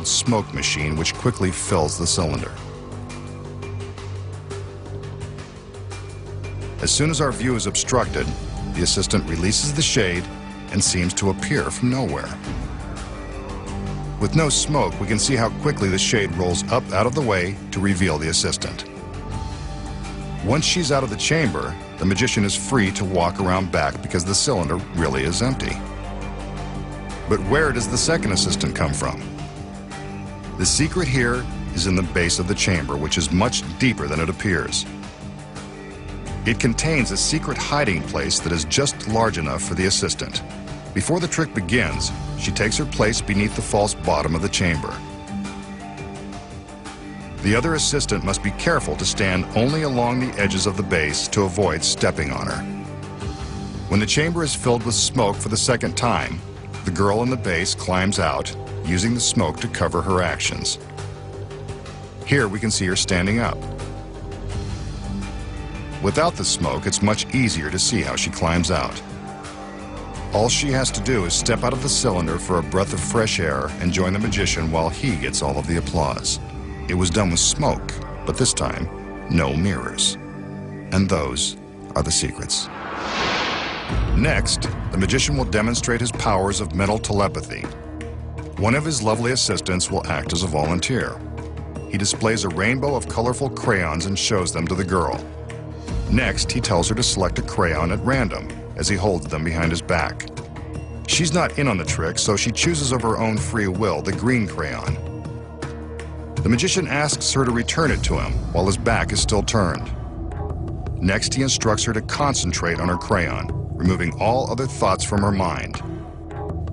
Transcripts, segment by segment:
handheld smoke machine which quickly fills the cylinder. As soon as our view is obstructed, the assistant releases the shade and seems to appear from nowhere. With no smoke, we can see how quickly the shade rolls up out of the way to reveal the assistant. Once she's out of the chamber, the magician is free to walk around back because the cylinder really is empty. But where does the second assistant come from? The secret here is in the base of the chamber, which is much deeper than it appears. It contains a secret hiding place that is just large enough for the assistant. Before the trick begins, she takes her place beneath the false bottom of the chamber. The other assistant must be careful to stand only along the edges of the base to avoid stepping on her. When the chamber is filled with smoke for the second time, the girl in the base climbs out, using the smoke to cover her actions. Here we can see her standing up. Without the smoke, it's much easier to see how she climbs out. All she has to do is step out of the cylinder for a breath of fresh air and join the magician while he gets all of the applause. It was done with smoke, but this time, no mirrors. And those are the secrets. Next, the magician will demonstrate his powers of mental telepathy. One of his lovely assistants will act as a volunteer. He displays a rainbow of colorful crayons and shows them to the girl. Next, he tells her to select a crayon at random as he holds them behind his back. She's not in on the trick, so she chooses of her own free will the green crayon. The magician asks her to return it to him while his back is still turned. Next, he instructs her to concentrate on her crayon, removing all other thoughts from her mind.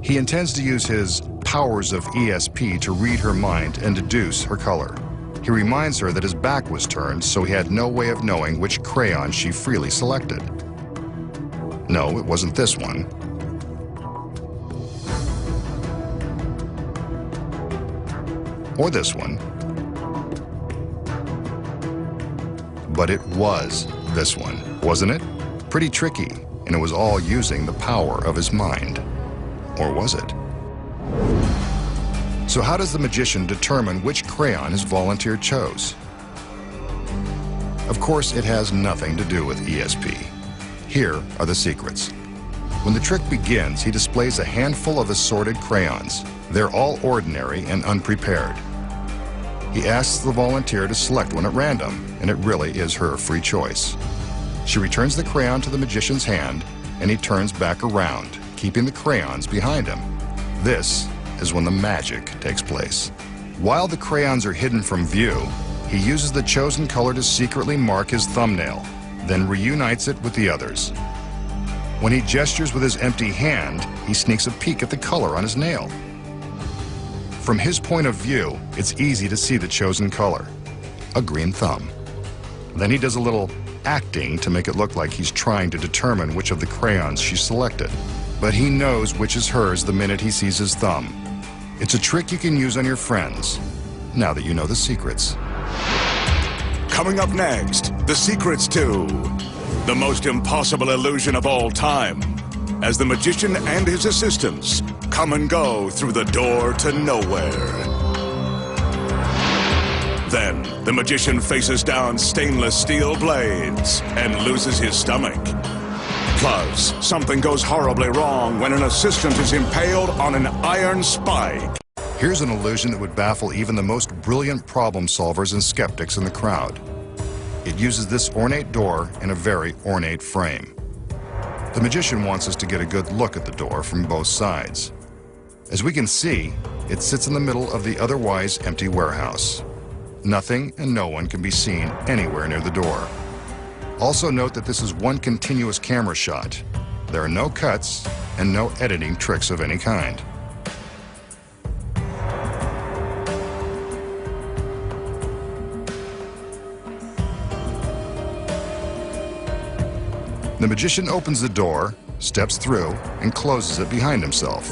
He intends to use his powers of ESP to read her mind and deduce her color. He reminds her that his back was turned, so he had no way of knowing which crayon she freely selected. No, it wasn't this one. Or this one. But it was this one, wasn't it? Pretty tricky, and it was all using the power of his mind. Or was it? So how does the magician determine which crayon his volunteer chose? Of course, it has nothing to do with ESP. Here are the secrets. When the trick begins, he displays a handful of assorted crayons. They're all ordinary and unprepared. He asks the volunteer to select one at random, and it really is her free choice. She returns the crayon to the magician's hand, and he turns back around, keeping the crayons behind him. This is when the magic takes place. While the crayons are hidden from view, he uses the chosen color to secretly mark his thumbnail, then reunites it with the others. When he gestures with his empty hand, he sneaks a peek at the color on his nail. From his point of view, it's easy to see the chosen color, a green thumb. Then he does a little acting to make it look like he's trying to determine which of the crayons she selected. But he knows which is hers the minute he sees his thumb. It's a trick you can use on your friends, now that you know the secrets. Coming up next, the secrets to the most impossible illusion of all time, as the magician and his assistants come and go through the door to nowhere. Then, the magician faces down stainless steel blades and loses his stomach. Plus, something goes horribly wrong when an assistant is impaled on an iron spike. Here's an illusion that would baffle even the most brilliant problem solvers and skeptics in the crowd. It uses this ornate door in a very ornate frame. The magician wants us to get a good look at the door from both sides. As we can see, it sits in the middle of the otherwise empty warehouse. Nothing and no one can be seen anywhere near the door. Also note that this is one continuous camera shot. There are no cuts and no editing tricks of any kind. The magician opens the door, steps through, and closes it behind himself.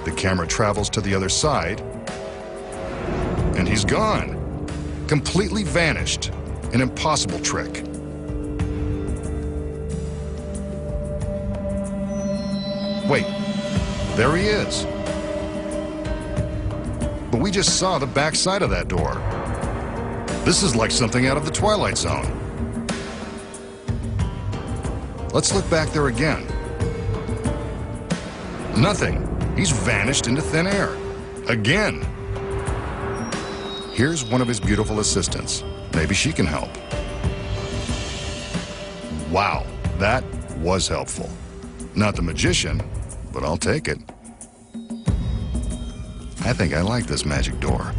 The camera travels to the other side, and he's gone. Completely vanished. An impossible trick. Wait, there he is. But we just saw the back side of that door. This is like something out of the Twilight Zone. Let's look back there again. Nothing. He's vanished into thin air. Again. Here's one of his beautiful assistants. Maybe she can help. Wow, that was helpful. Not the magician, but I'll take it. I think I like this magic door.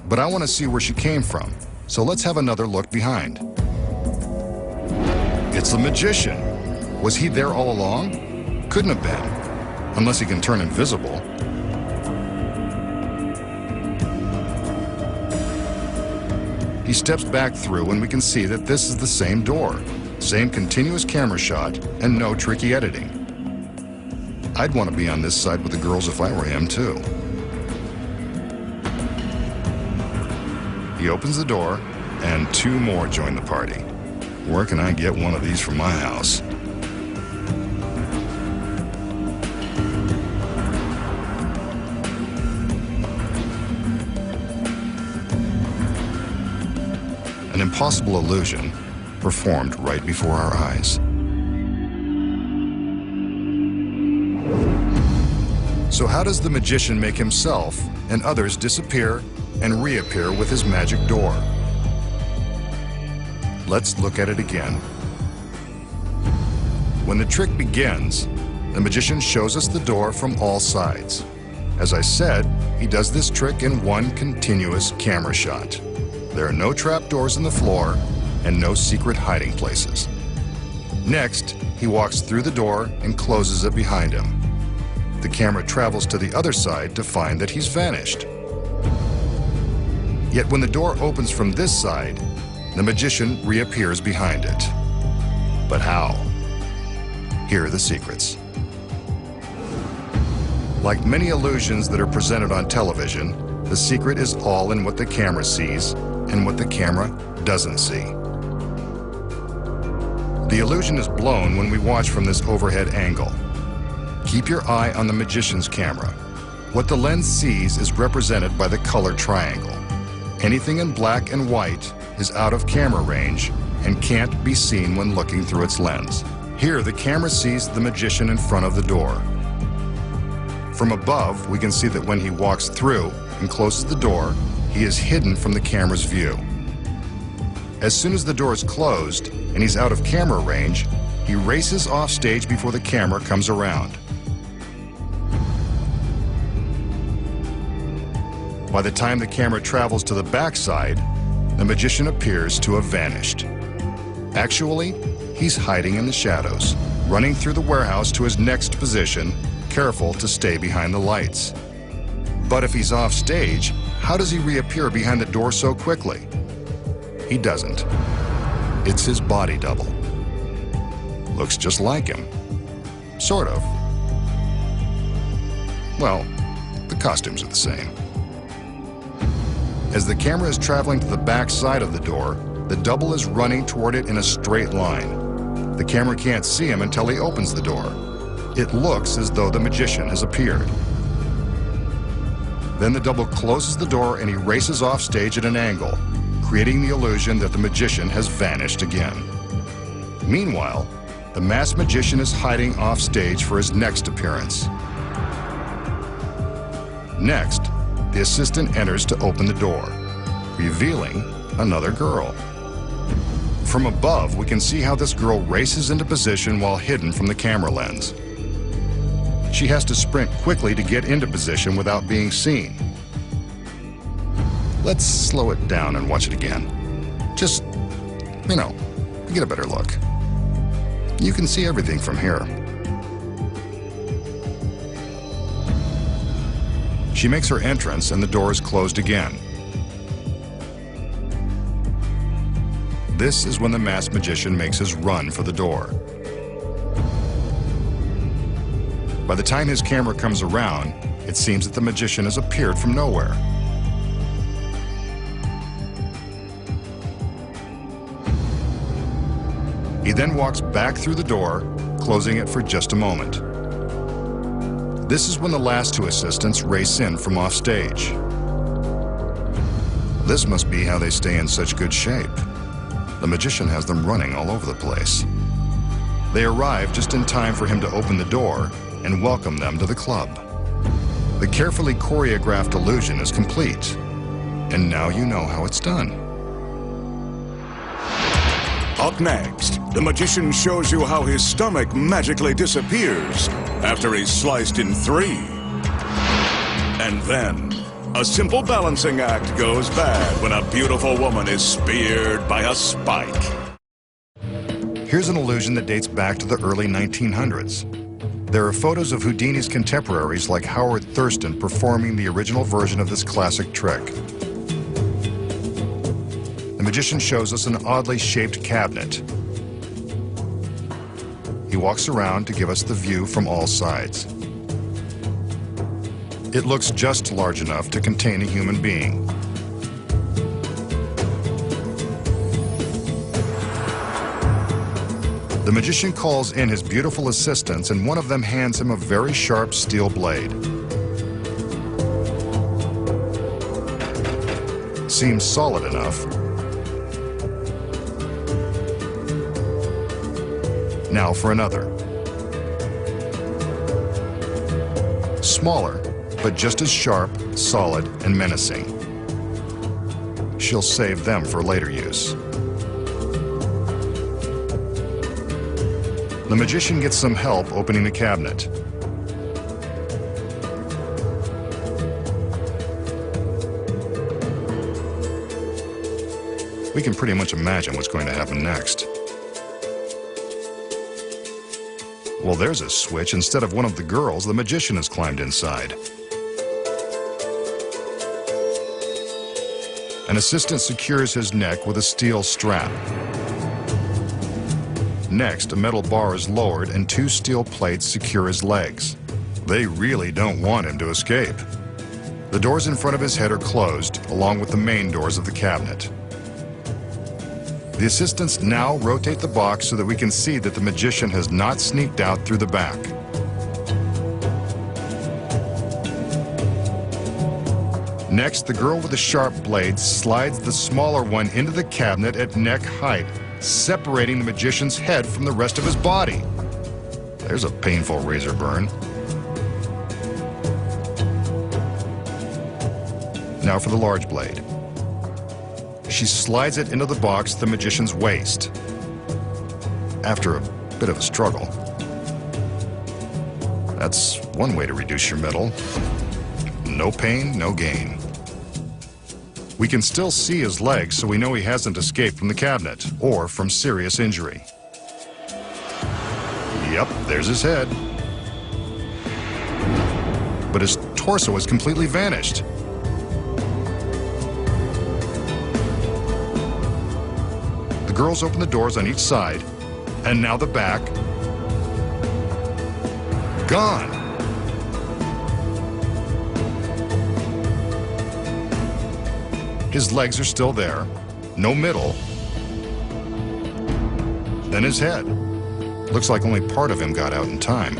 But I want to see where she came from, so let's have another look behind. It's the magician. Was he there all along? Couldn't have been, unless he can turn invisible. He steps back through and we can see that this is the same door, same continuous camera shot, and no tricky editing. I'd want to be on this side with the girls if I were him, too. He opens the door, and two more join the party. Where can I get one of these from my house? An impossible illusion performed right before our eyes. So how does the magician make himself and others disappear and reappear with his magic door? Let's look at it again. When the trick begins, the magician shows us the door from all sides. As I said, he does this trick in one continuous camera shot. There are no trapdoors in the floor and no secret hiding places. Next, he walks through the door and closes it behind him. The camera travels to the other side to find that he's vanished. Yet when the door opens from this side, the magician reappears behind it. But how? Here are the secrets. Like many illusions that are presented on television, the secret is all in what the camera sees and what the camera doesn't see. The illusion is blown when we watch from this overhead angle. Keep your eye on the magician's camera. What the lens sees is represented by the color triangle. Anything in black and white is out of camera range and can't be seen when looking through its lens. Here, the camera sees the magician in front of the door. From above, we can see that when he walks through and closes the door, he is hidden from the camera's view. As soon as the door is closed and he's out of camera range, he races off stage before the camera comes around. By the time the camera travels to the backside, the magician appears to have vanished. Actually, he's hiding in the shadows, running through the warehouse to his next position, careful to stay behind the lights. But if he's off stage, how does he reappear behind the door so quickly? He doesn't. It's his body double. Looks just like him. Sort of. Well, the costumes are the same. As the camera is traveling to the back side of the door, the double is running toward it in a straight line. The camera can't see him until he opens the door. It looks as though the magician has appeared. Then the double closes the door and he races off stage at an angle, creating the illusion that the magician has vanished again. Meanwhile, the masked magician is hiding off stage for his next appearance. Next, the assistant enters to open the door, revealing another girl. From above, we can see how this girl races into position while hidden from the camera lens. She has to sprint quickly to get into position without being seen. Let's slow it down and watch it again. Just, to get a better look. You can see everything from here. She makes her entrance and the door is closed again. This is when the masked magician makes his run for the door. By the time his camera comes around, it seems that the magician has appeared from nowhere. He then walks back through the door, closing it for just a moment. This is when the last two assistants race in from off stage. This must be how they stay in such good shape. The magician has them running all over the place. They arrive just in time for him to open the door and welcome them to the club. The carefully choreographed illusion is complete, and now you know how it's done. Up next, the magician shows you how his stomach magically disappears after he's sliced in 3. And then, a simple balancing act goes bad when a beautiful woman is speared by a spike. Here's an illusion that dates back to the early 1900s. There are photos of Houdini's contemporaries like Howard Thurston performing the original version of this classic trick. The magician shows us an oddly shaped cabinet. He walks around to give us the view from all sides. It looks just large enough to contain a human being. The magician calls in his beautiful assistants, and one of them hands him a very sharp steel blade. Seems solid enough. Now for another. Smaller, but just as sharp, solid, and menacing. She'll save them for later use. The magician gets some help opening the cabinet. We can pretty much imagine what's going to happen next. Well, there's a switch. Instead of one of the girls, the magician has climbed inside. An assistant secures his neck with a steel strap. Next, a metal bar is lowered and 2 steel plates secure his legs. They really don't want him to escape. The doors in front of his head are closed, along with the main doors of the cabinet. The assistants now rotate the box so that we can see that the magician has not sneaked out through the back. Next, the girl with the sharp blade slides the smaller one into the cabinet at neck height, separating the magician's head from the rest of his body. There's a painful razor burn. Now for the large blade. She slides it into the box at the magician's waist. After a bit of a struggle. That's one way to reduce your metal. No pain, no gain. We can still see his legs, so we know he hasn't escaped from the cabinet or from serious injury. Yep, there's his head. But his torso has completely vanished. The girls open the doors on each side, and now the back. Gone. His legs are still there, no middle. Then his head. Looks like only part of him got out in time.